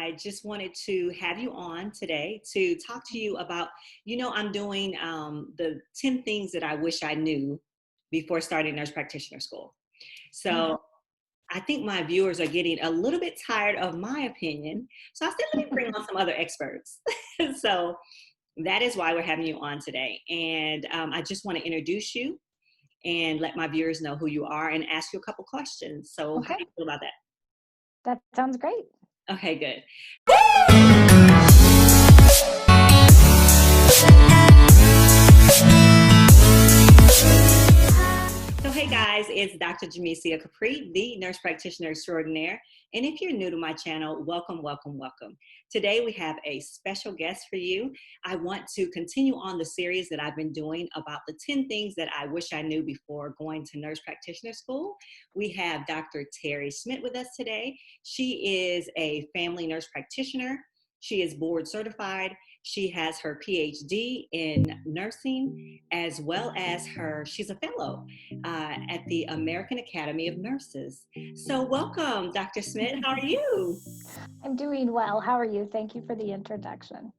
I just wanted to have you on today to talk to you about, I'm doing the 10 things that I wish I knew before starting nurse practitioner school. Mhm. So I think my viewers are getting a little bit tired of my opinion. So I said, let me bring on some other experts. So that is why we're having you on today. And I just want to introduce you and let my viewers know who you are and ask you a couple questions. So how do Okay, you feel about that? that sounds great. Okay, good. So hey guys, it's Dr. Jemecia Capri, the nurse practitioner extraordinaire. And if you're new to my channel, welcome, welcome, welcome. Today we have a special guest for you. I want to continue on the series that I've been doing about the 10 things that I wish I knew before going to nurse practitioner school. We have Dr. Terry Schmidt with us today. She is a family nurse practitioner. She is board certified. She has her PhD in nursing, as well as she's a fellow at the American Academy of Nurses. So welcome, Dr. Smith. How are you? I'm doing well. How are you? Thank you for the introduction.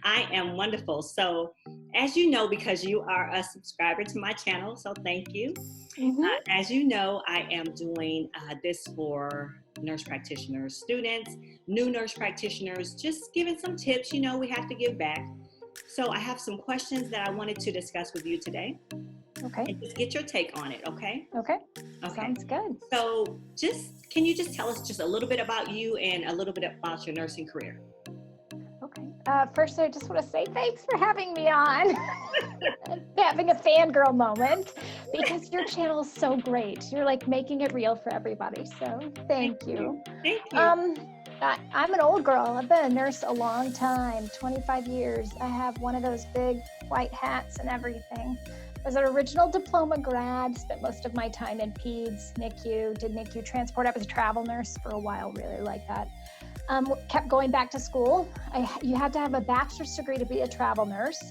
I am wonderful. So as you know, because you are a subscriber to my channel, so thank you. Hmm. As you know, I am doing this for nurse practitioners, students, new nurse practitioners, just giving some tips. We have to give back. So I have some questions that I wanted to discuss with you today Okay. and just get your take on it, okay? Okay. Okay. Sounds good. So can you just tell us just a little bit about you and a little bit about your nursing career? Okay. First, I just want to say thanks for having me on. Having a fangirl moment because your channel is so great. You're like making it real for everybody. So Thank thank you. you. Thank you. Um, I'm an old girl. I've been a nurse a long time, 25 years. I have one of those big white hats and everything. I was an original diploma grad, spent most of my time in peds, NICU, did NICU transport. I was a travel nurse for a while, really like that. Kept going back to school. You had to have a bachelor's degree to be a travel nurse.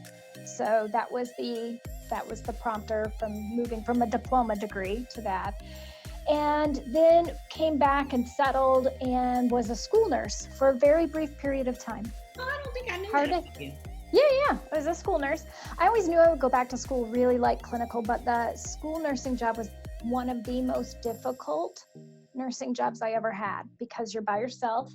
So that was the prompter from moving from a diploma degree to that. And then came back and settled and was a school nurse for a very brief period of time. Oh, I don't think I knew Hard that. to, yeah, I was a school nurse. I always knew I would go back to school, really like clinical, but the school nursing job was one of the most difficult nursing jobs I ever had because you're by yourself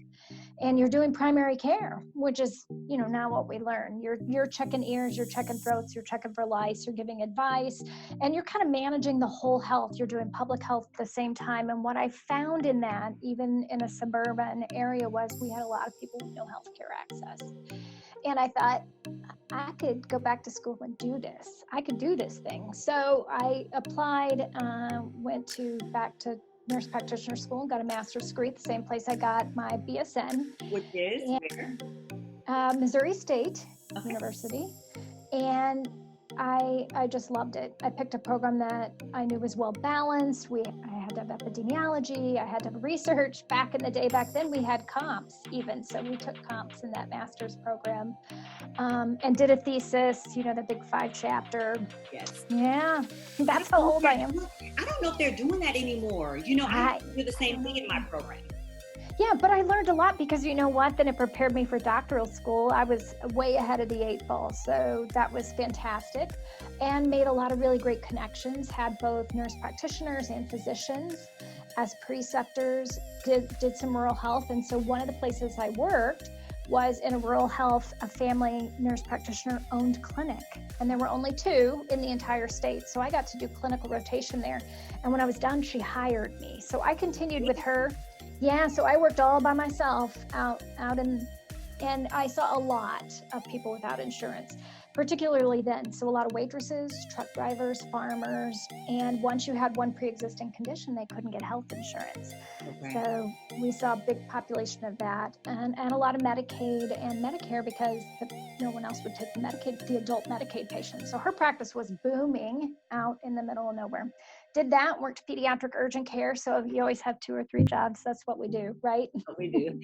and you're doing primary care, which is, now what we learn. You're checking ears, you're checking throats, you're checking for lice, you're giving advice, and you're kind of managing the whole health. You're doing public health at the same time. And what I found in that, even in a suburban area, was we had a lot of people with no healthcare access. And I thought, I could go back to school and do this. I could do this thing. So I applied, went back to nurse practitioner school and got a master's degree at the same place I got my BSN. Which is where? Missouri State Okay. University. And I just loved it. I picked a program that I knew was well balanced. I had to have epidemiology. I had to have research. Back in the day, back then we had comps even. So we took comps in that master's program and did a thesis, the big 5-chapter. Yes. Yeah, that's how old I am. I don't know if they're doing that anymore. I do the same thing in my program. Yeah, but I learned a lot because you know what? Then it prepared me for doctoral school. I was way ahead of the 8 ball. So that was fantastic and made a lot of really great connections, had both nurse practitioners and physicians as preceptors, did some rural health. And so one of the places I worked was in a rural health, a family nurse practitioner owned clinic. And there were only 2 in the entire state. So I got to do clinical rotation there. And when I was done, she hired me. So I continued with her. Yeah, so I worked all by myself out and I saw a lot of people without insurance, particularly then. So a lot of waitresses, truck drivers, farmers, and once you had one pre-existing condition, they couldn't get health insurance. Okay. So we saw a big population of that and a lot of Medicaid and Medicare because no one else would take the adult Medicaid patients. So her practice was booming out in the middle of nowhere. Did that, worked pediatric urgent care. So you always have 2 or 3 jobs. That's what we do, right? What we do.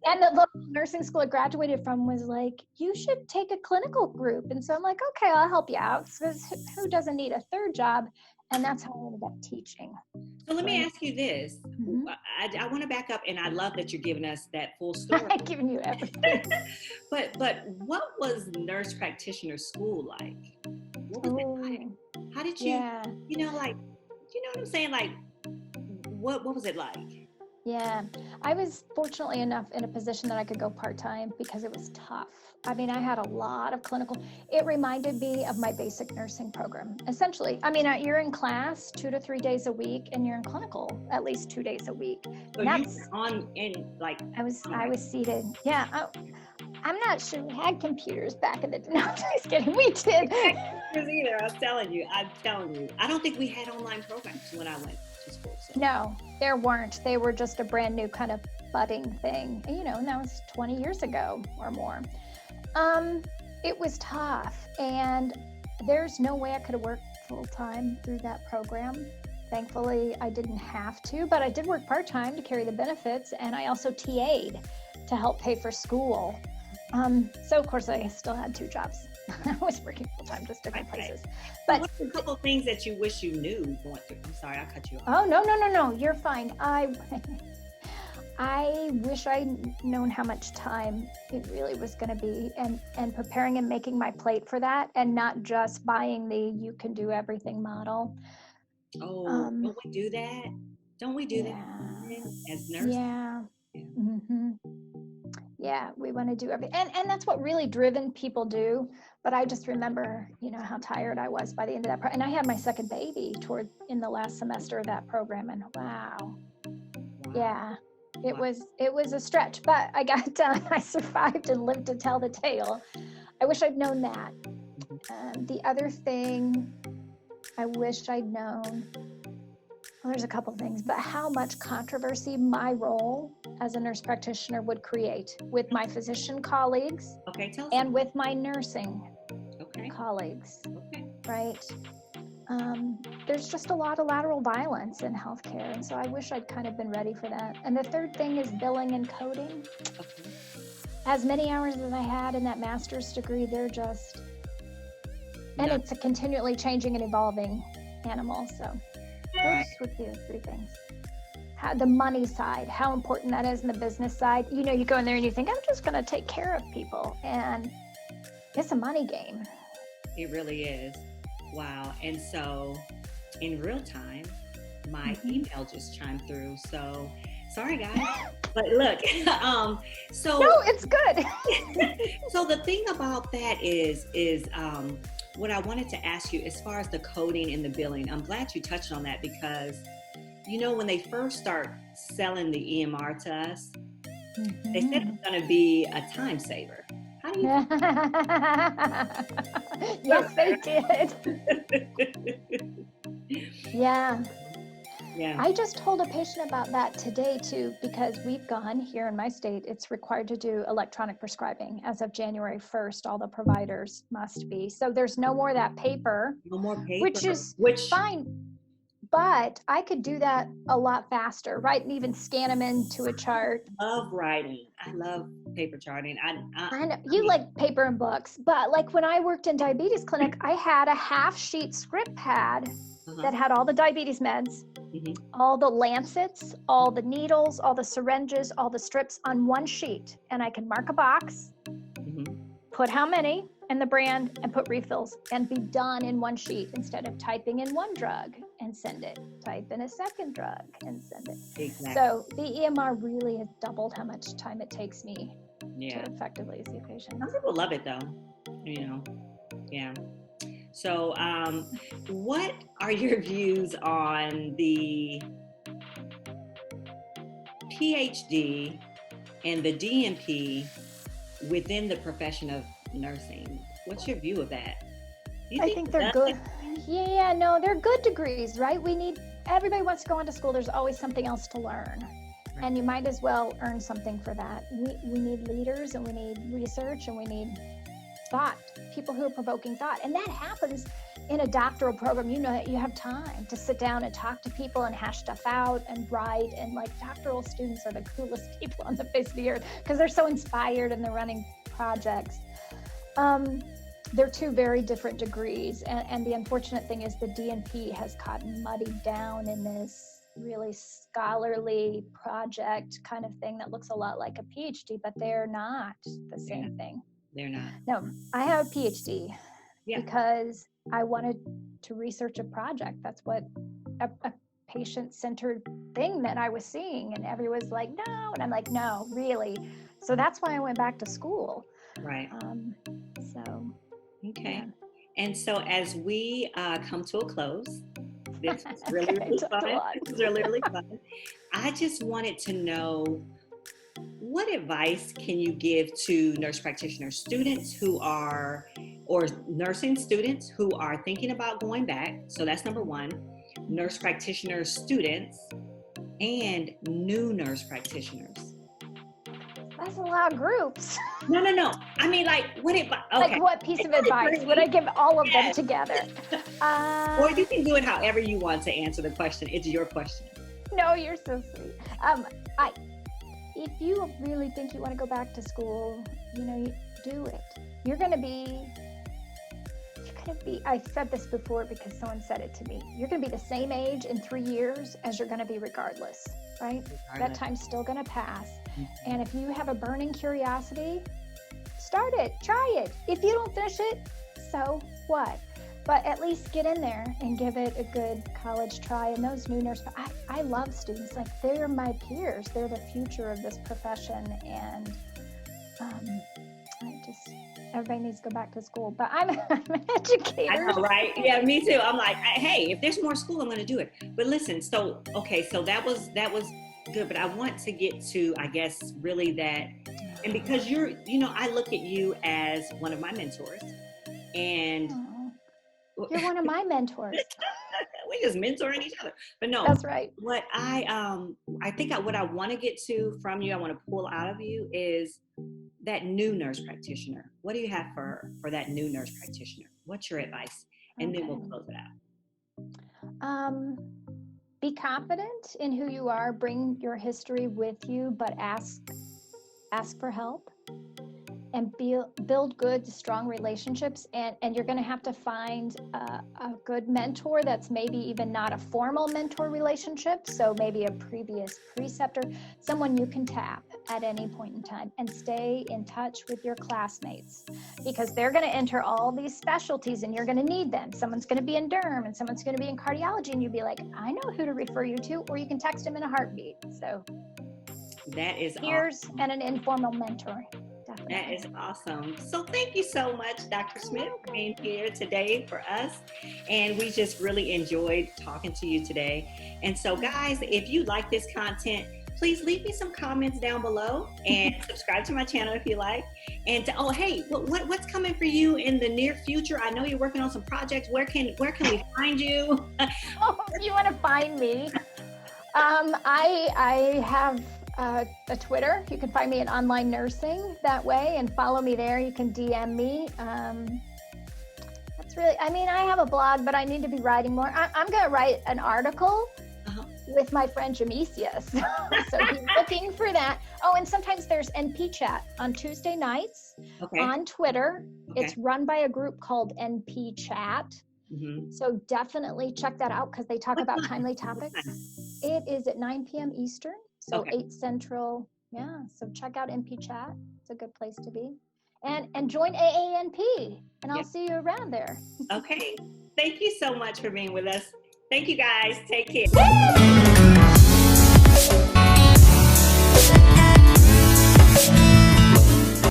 And the local nursing school I graduated from was like, you should take a clinical group. And so I'm like, okay, I'll help you out. Because who doesn't need a 3rd job And that's how I ended up teaching. So let me ask you this. Mm-hmm. I want to back up, and I love that you're giving us that full story. I've given you everything. but what was nurse practitioner school like? What was it like? How did you, Yeah. like, you know what I'm saying? Like, what was it like? Yeah, I was fortunately enough in a position that I could go part-time because it was tough. I mean, I had a lot of clinical, it reminded me of my basic nursing program. Essentially, I mean, you're in class 2 to 3 days a week and you're in clinical at least 2 days a week. So you were I was seated. Yeah, I'm not sure we had computers back in the day. No, I'm just kidding. We did. Either. I'm telling you. I don't think we had online programs when I went to school. So. No, there weren't. They were just a brand new kind of budding thing. And that was 20 years ago or more. It was tough, and there's no way I could have worked full time through that program. Thankfully, I didn't have to, but I did work part time to carry the benefits, and I also TA'd to help pay for school. So of course I still had 2 jobs. I was working full time, just different places. But what's a couple of things that you wish you knew going through? I'm sorry, I cut you off. Oh, no, you're fine. I wish I'd known how much time it really was going to be, and preparing and making my plate for that, and not just buying the you can do everything model. Oh, don't we do that? Don't we do that as nurses? Yeah. Mm-hmm. Yeah, we want to do everything. And that's what really driven people do. But I just remember, how tired I was by the end of that. And I had my second baby in the last semester of that program. And wow. Yeah, it was a stretch, but I got done. I survived and lived to tell the tale. I wish I'd known that. The other thing I wish I'd known, well, there's a couple things, but how much controversy my role as a nurse practitioner would create with my physician colleagues and with my nursing colleagues, right? There's just a lot of lateral violence in healthcare, and so I wish I'd kind of been ready for that. And the third thing is billing and coding. As many hours as I had in that master's degree, they're just, and it's a continually changing and evolving animal, so those would be the 3 things. The money side, how important that is, in the business side. You go in there and you think, I'm just going to take care of people, and it's a money game. It really is. Wow. And so in real time, my email just chimed through. So sorry, guys. But look, so. No, it's good. So the thing about that is what I wanted to ask you as far as the coding and the billing. I'm glad you touched on that because, when they first start selling the EMR to us, they said it was going to be a time saver. How do you? Yes, they did. Yeah. I just told a patient about that today too, because we've gone here in my state, it's required to do electronic prescribing as of January 1st. All the providers must be. So there's no more of that paper. No more paper. Which is fine. But I could do that a lot faster, right? And even scan them into a chart. I love writing. I love paper charting. I know you like paper and books, but like when I worked in diabetes clinic, I had a half-sheet script pad that had all the diabetes meds, all the lancets, all the needles, all the syringes, all the strips on one sheet. And I could mark a box, put how many and the brand, and put refills, and be done in one sheet instead of typing in one drug and send it, type in a second drug and send it. Exactly. So the EMR really has doubled how much time it takes me to effectively see patients. Some people love it though, yeah. So what are your views on the PhD and the DNP within the profession of nursing? What's your view of that? I think they're good. Yeah, no, they're good degrees, right? Everybody wants to go into school. There's always something else to learn. Right. And you might as well earn something for that. We need leaders, and we need research, and we need thought, people who are provoking thought. And that happens in a doctoral program. You have time to sit down and talk to people and hash stuff out and write. And doctoral students are the coolest people on the face of the earth because they're so inspired and they're running projects. they're two very different degrees. And the unfortunate thing is the DNP has gotten muddied down in this really scholarly project kind of thing that looks a lot like a PhD, but they're not the same thing. They're not. No, I have a PhD Yeah. because I wanted to research a project. That's what a patient-centered thing that I was seeing, and everyone's like, no, and I'm like, no, really. So that's why I went back to school. Right. So Okay. yeah. And so as we come to a close, this was really, really fun. This was really, really fun. I just wanted to know, what advice can you give to nurse practitioner students who are, or nursing students who are thinking about going back? So that's number one. Nurse practitioner students and new nurse practitioners. That's a lot of groups. No. I mean, like, okay. Like, what piece of advice would I give all of them together? Or you can do it however you want to answer the question. It's your question. No, you're so sweet. If you really think you want to go back to school, you do it. You're going to be, I said this before because someone said it to me. You're going to be the same age in 3 years as you're going to be regardless, right? That time's still going to pass. Mm-hmm. And if you have a burning curiosity, start it, try it. If you don't finish it, so what? But at least get in there and give it a good college try. And those new nurses, I love students. Like, they're my peers. They're the future of this profession. And everybody needs to go back to school. But I'm an educator. I know, right? Yeah, me too. I'm like, hey, if there's more school, I'm going to do it. But listen, so that was good. But I want to get to, I guess, really that. And because I look at you as one of my mentors. And you're one of my mentors. We just mentoring each other. But no, that's right. What I think what I want to get to from you, I want to pull out of you, is that new nurse practitioner. What do you have for that new nurse practitioner? What's your advice? And then we'll close it out. Be confident in who you are. Bring your history with you, but ask for help. And build good, strong relationships. And you're going to have to find a good mentor that's maybe even not a formal mentor relationship. So maybe a previous preceptor, someone you can tap at any point in time, and stay in touch with your classmates, because they're going to enter all these specialties and you're going to need them. Someone's going to be in derm and someone's going to be in cardiology, and you'll be like, I know who to refer you to, or you can text them in a heartbeat. So that is peers awesome. And an informal mentor. Definitely. That is awesome. So thank you so much, Dr. Smith, for being here today for us. And we just really enjoyed talking to you today. And so, guys, if you like this content, please leave me some comments down below and subscribe to my channel if you like. And what's coming for you in the near future? I know you're working on some projects. Where can we find you? If you want to find me, I have a Twitter. You can find me at Online Nursing that way, and follow me there. You can DM me. That's really, I have a blog, but I need to be writing more. I'm going to write an article with my friend Jemecia. So be looking for that. Oh, and sometimes there's NP Chat on Tuesday nights on Twitter. Okay. It's run by a group called NP Chat. Mm-hmm. So definitely check that out, because they talk about timely topics. It is at 9 p.m. Eastern. So 8 Central, so check out NP Chat. It's a good place to be. And join AANP, and I'll see you around there. Okay. Thank you so much for being with us. Thank you, guys. Take care.